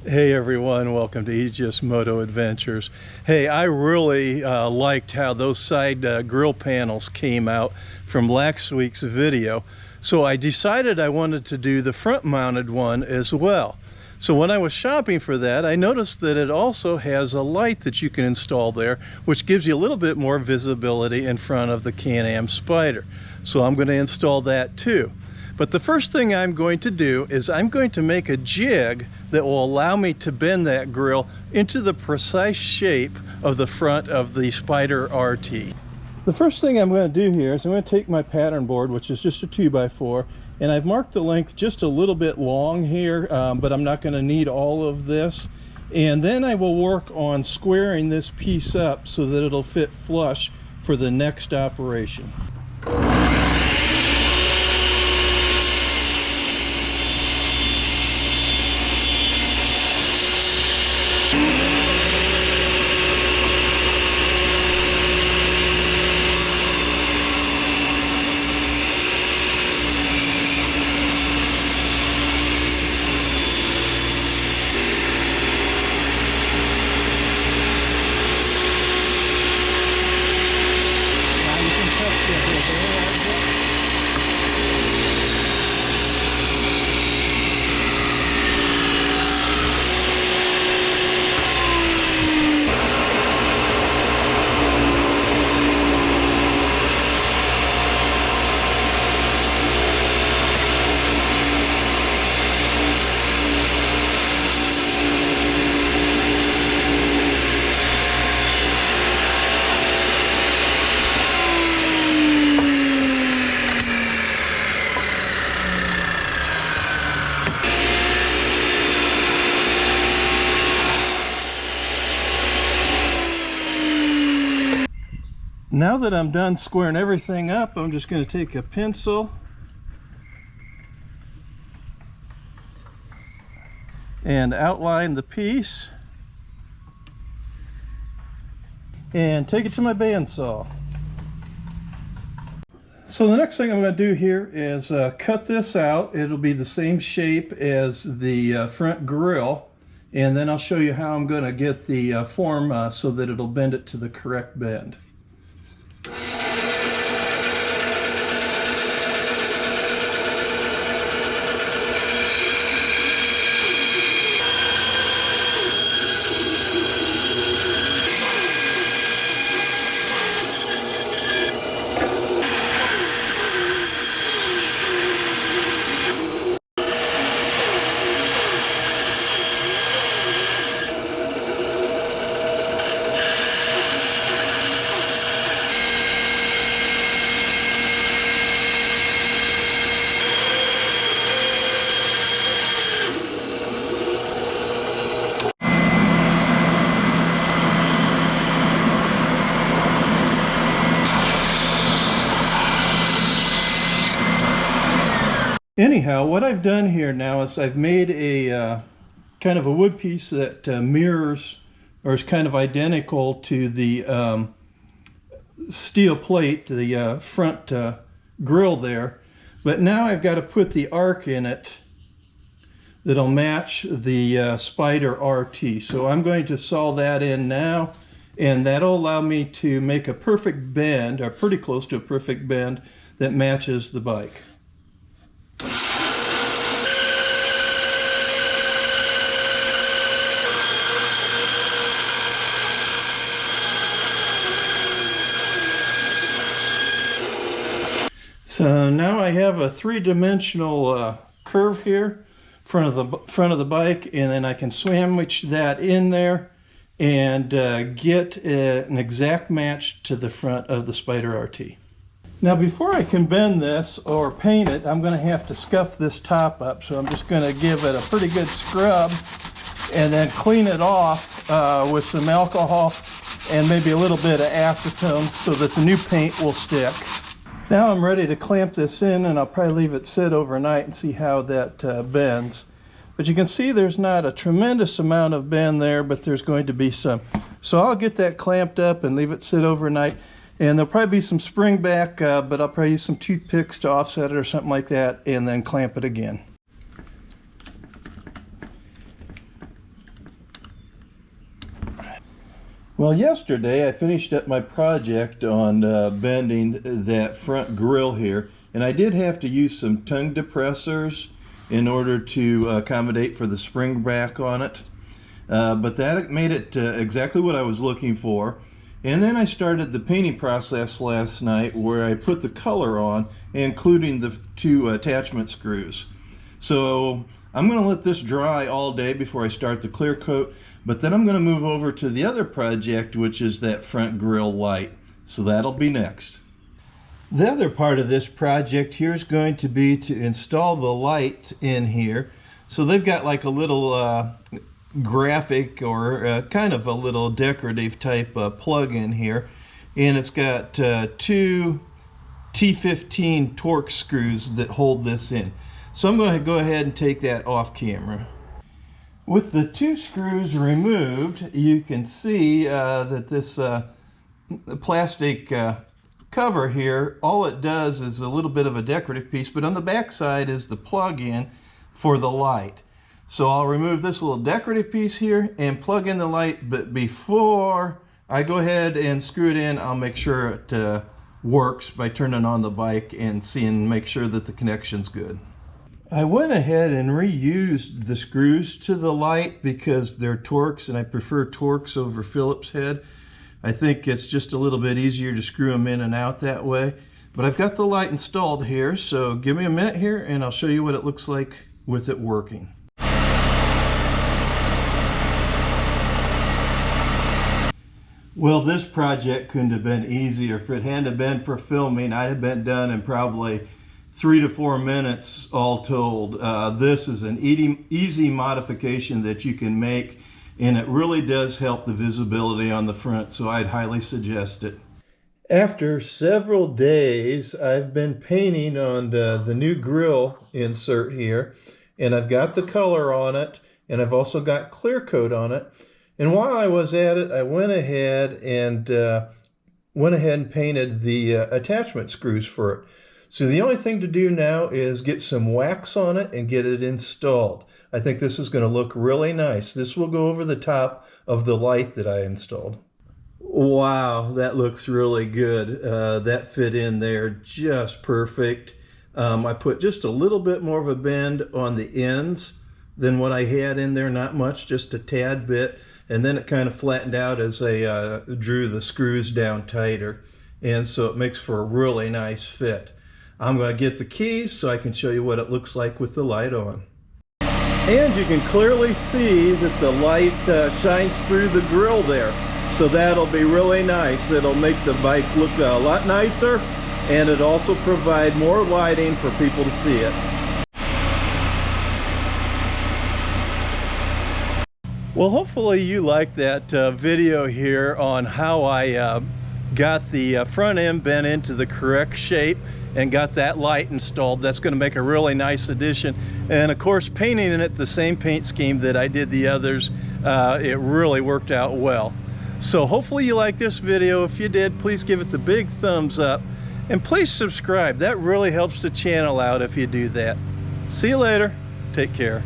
Hey everyone, welcome to Aegis Moto Adventures. Hey, I really liked how those side grill panels came out from last week's video, so I decided I wanted to do the front mounted one as well. So when I was shopping for that, I noticed that it also has a light that you can install there, which gives you a little bit more visibility in front of the Can-Am Spyder. So I'm going to install that too. But the first thing I'm going to do is I'm going to make a jig that will allow me to bend that grill into the precise shape of the front of the Spyder RT. The first thing I'm going to do here is I'm going to take my pattern board, which is just a 2x4, and I've marked the length just a little bit long here, but I'm not going to need all of this. And then I will work on squaring this piece up so that it'll fit flush for the next operation. Now that I'm done squaring everything up, I'm just going to take a pencil and outline the piece and take it to my bandsaw. So the next thing I'm going to do here is cut this out. It'll be the same shape as the front grill, and then I'll show you how I'm going to get the form so that it'll bend it to the correct bend. Anyhow, what I've done here now is I've made a kind of a wood piece that mirrors or is kind of identical to the steel plate, the front grill there. But now I've got to put the arc in it that'll match the Spyder RT. So I'm going to saw that in now, and that'll allow me to make a perfect bend, or pretty close to a perfect bend, that matches the bike. So now I have a three-dimensional curve here, front of the bike, and then I can sandwich that in there and get an exact match to the front of the Spyder RT. Now before I can bend this or paint it, I'm going to have to scuff this top up. So I'm just going to give it a pretty good scrub and then clean it off with some alcohol and maybe a little bit of acetone so that the new paint will stick. Now I'm ready to clamp this in, and I'll probably leave it sit overnight and see how that bends. But you can see there's not a tremendous amount of bend there, but there's going to be some. So I'll get that clamped up and leave it sit overnight. And there'll probably be some spring back, but I'll probably use some toothpicks to offset it or something like that, and then clamp it again. Well, yesterday I finished up my project on bending that front grille here, and I did have to use some tongue depressors in order to accommodate for the spring back on it, but that made it exactly what I was looking for. And then I started the painting process last night where I put the color on, including the 2 attachment screws. So I'm going to let this dry all day before I start the clear coat, but then I'm going to move over to the other project, which is that front grille light. So that'll be next. The other part of this project here is going to be to install the light in here. So they've got like a little graphic or kind of a little decorative type plug in here, and it's got 2 T15 Torx screws that hold this in. So I'm going to go ahead and take that off camera. With the 2 screws removed, you can see that this plastic cover here, all it does is a little bit of a decorative piece, but on the back side is the plug-in for the light. So I'll remove this little decorative piece here and plug in the light, but before I go ahead and screw it in, I'll make sure it works by turning on the bike and make sure that the connection's good. I went ahead and reused the screws to the light because they're Torx, and I prefer Torx over Phillips head. I think it's just a little bit easier to screw them in and out that way. But I've got the light installed here, so give me a minute here and I'll show you what it looks like with it working. Well, this project couldn't have been easier. If it hadn't been for filming, I'd have been done in probably 3 to 4 minutes all told. This is an easy modification that you can make, and it really does help the visibility on the front, so I'd highly suggest it. After several days, I've been painting on the new grill insert here, and I've got the color on it, and I've also got clear coat on it. And while I was at it, I went ahead and painted the attachment screws for it. So the only thing to do now is get some wax on it and get it installed. I think this is going to look really nice. This will go over the top of the light that I installed. Wow, that looks really good. That fit in there just perfect. I put just a little bit more of a bend on the ends than what I had in there, not much, just a tad bit. And then it kind of flattened out as I drew the screws down tighter. And so it makes for a really nice fit. I'm going to get the keys so I can show you what it looks like with the light on. And you can clearly see that the light shines through the grill there. So that'll be really nice. It'll make the bike look a lot nicer, and it also provide more lighting for people to see it. Well, hopefully you liked that video here on how I got the front end bent into the correct shape and got that light installed. That's going to make a really nice addition. And of course, painting in it the same paint scheme that I did the others, it really worked out well. So hopefully you liked this video. If you did, please give it the big thumbs up, and please subscribe. That really helps the channel out if you do that. See you later. Take care.